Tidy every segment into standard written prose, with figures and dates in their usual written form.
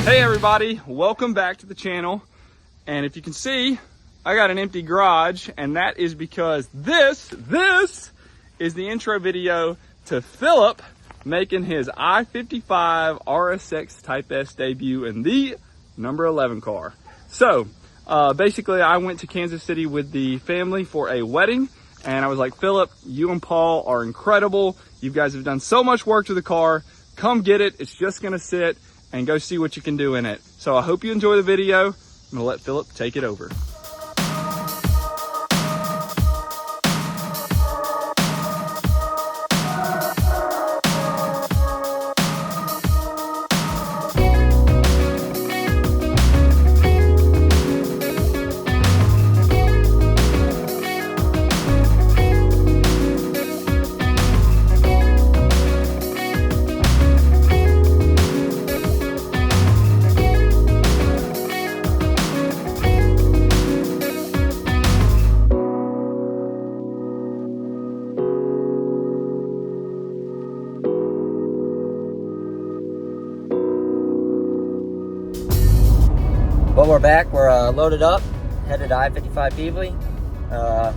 Hey everybody, welcome back to the channel. And if you can see, I got an empty garage, and that is because this is the intro video to Philip making his I-55 RSX Type S debut in the number 11 car. So basically I went to Kansas City with the family for a wedding, and I was like, Philip, you and Paul are incredible. You guys have done so much work to the car. Come get it. It's just gonna sit, and go see what you can do in it. So I hope you enjoy the video. I'm gonna let Philip take it over. Well, we're back. We're loaded up, headed to I-55 Beasley. I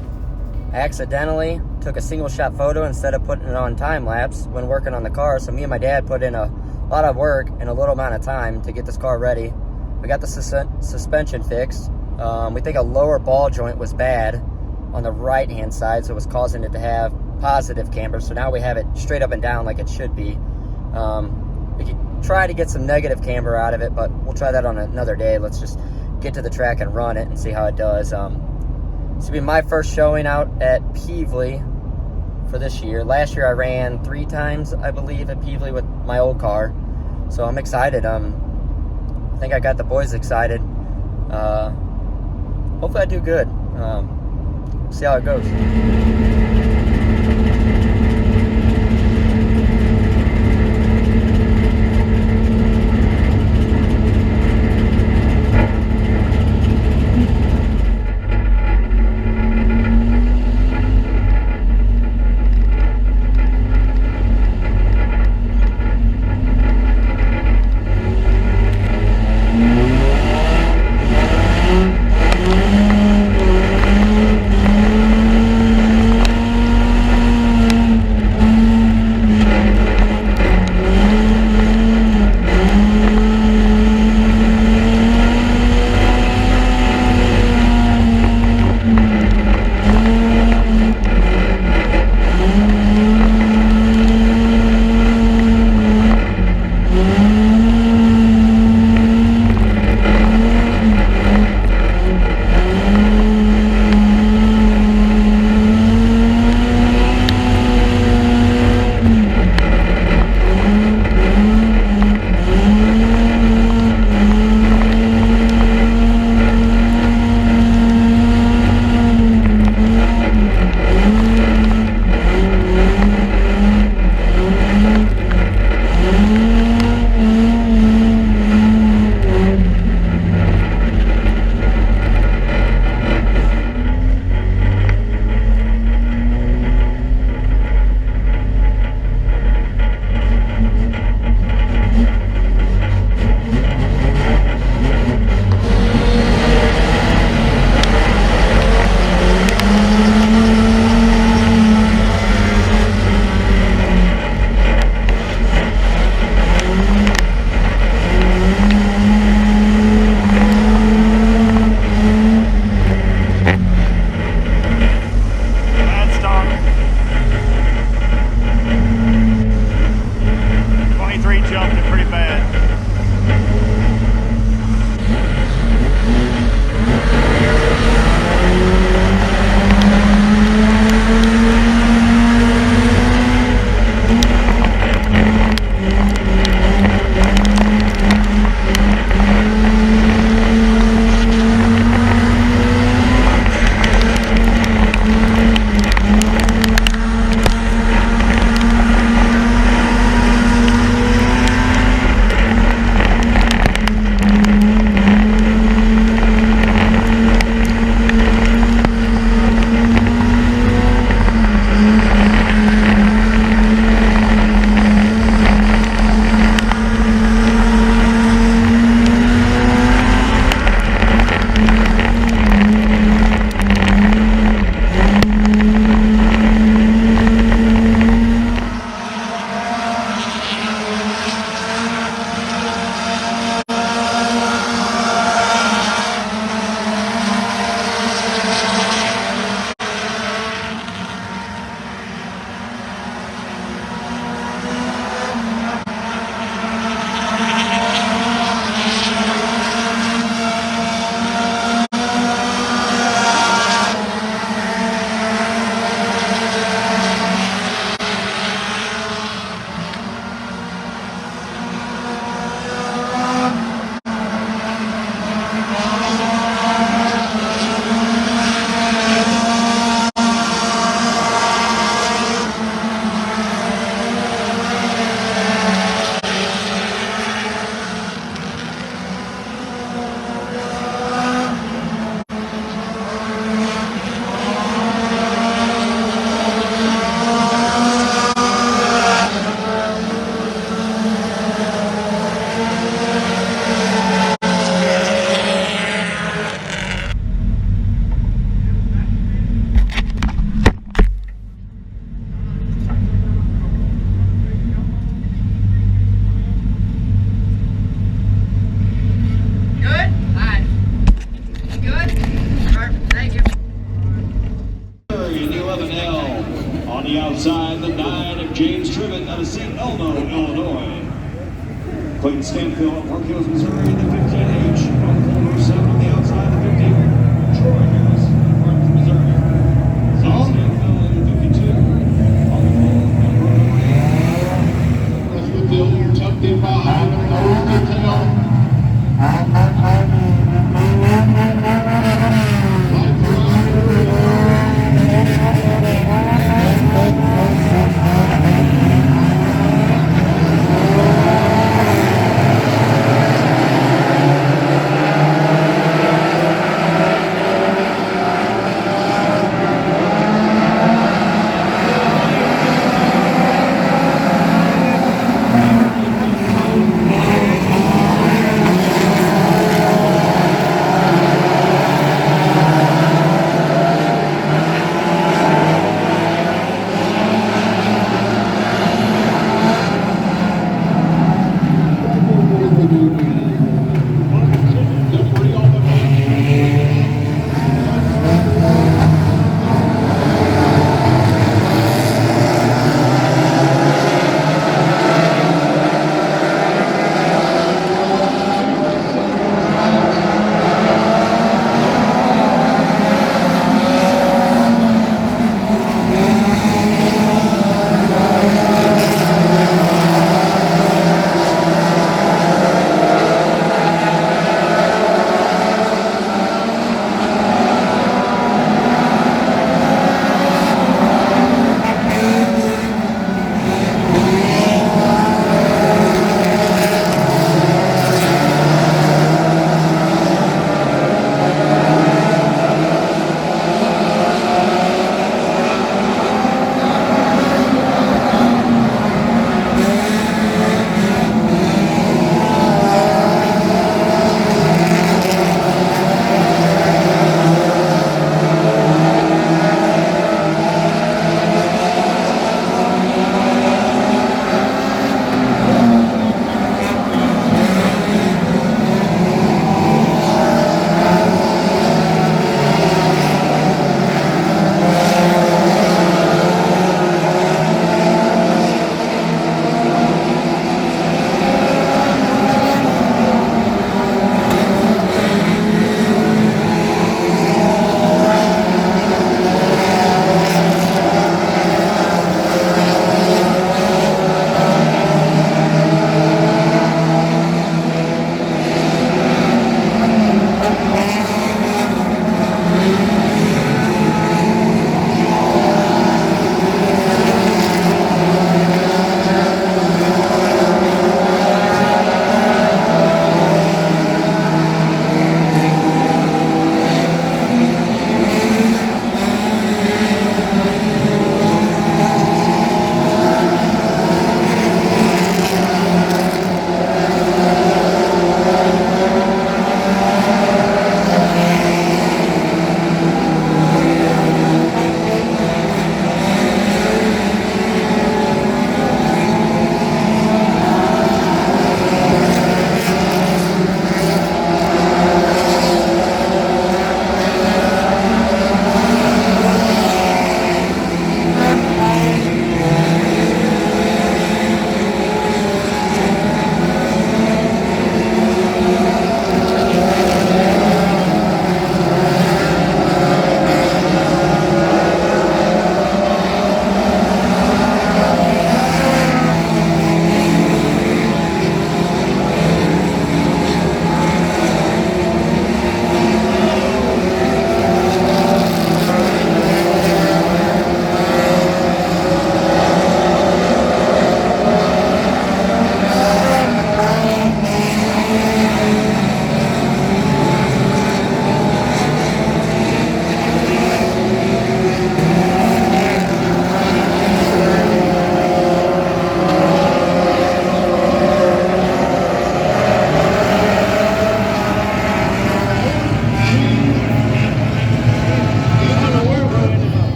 accidentally took a single shot photo instead of putting it on time lapse when working on the car. So me and my dad put in a lot of work in a little amount of time to get this car ready. We got the suspension fixed. We think a lower ball joint was bad on the right hand side, so it was causing it to have positive camber. So now we have it straight up and down like it should be. We could try to get some negative camber out of it, but we'll try that on another day. Let's just get to the track and run it and see how it does. This will be my first showing out at Peevely for this year. Last year I ran 3 times, I believe, at Peevely with my old car, so I'm excited. I think I got the boys excited. Hopefully I do good. See how it goes. Clayton Stanfield, Park Hills, Missouri, in the 15H. On the corner, 7 on the outside, the 50. Troy Harris, Park Hills, Missouri. Clayton Stanfield in the 52. On the pole, number 8. Rest of the field, tucked in behind the nose detail.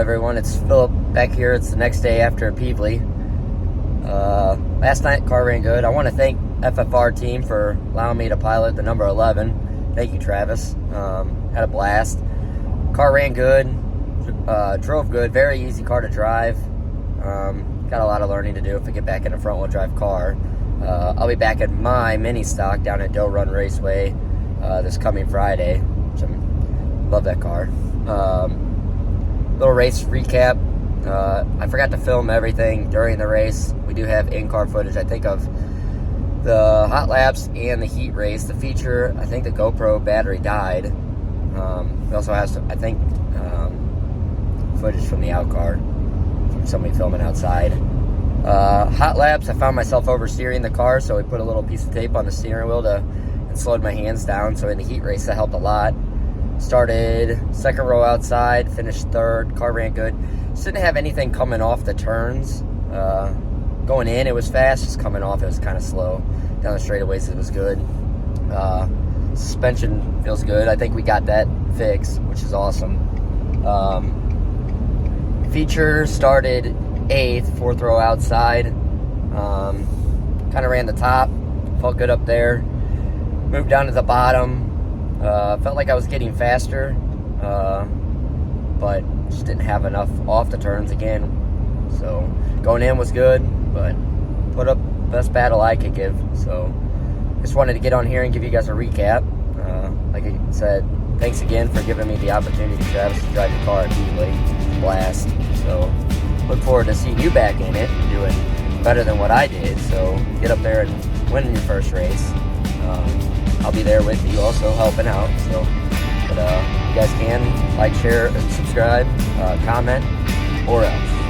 everyone, it's Philip back here. It's the next day after Peevely. Last night car ran good. I want to thank FFR team for allowing me to pilot the number 11. Thank you, Travis. Had a blast. Car ran good, drove good, very easy car to drive. Got a lot of learning to do if I get back in a front-wheel drive car. I'll be back at my mini stock down at Doe Run Raceway this coming Friday, which I love that car. Little race recap. I forgot to film everything during the race. We do have in-car footage, I think, of the hot laps and the heat race. The feature, I think the GoPro battery died. We also have some, I think, footage from the out car, from somebody filming outside. Hot laps, I found myself oversteering the car, so we put a little piece of tape on the steering wheel and slowed my hands down. So in the heat race, that helped a lot. Started second row outside, finished third. Car ran good. Just didn't have anything coming off the turns. Going in, it was fast. Just coming off, it was kind of slow. Down the straightaways, it was good. Suspension feels good. I think we got that fixed, which is awesome. Feature started 8th, fourth row outside. Kind of ran the top. Felt good up there. Moved down to the bottom. Felt like I was getting faster, but just didn't have enough off the turns again. So going in was good, but put up best battle I could give. So just wanted to get on here and give you guys a recap. Like I said, thanks again for giving me the opportunity, Travis, to drive the car at Beasley. Blast. So look forward to seeing you back in it, doing better than what I did. So get up there and win your first race. I'll be there with you also helping out. So, but you guys can like, share, and subscribe, comment, or else.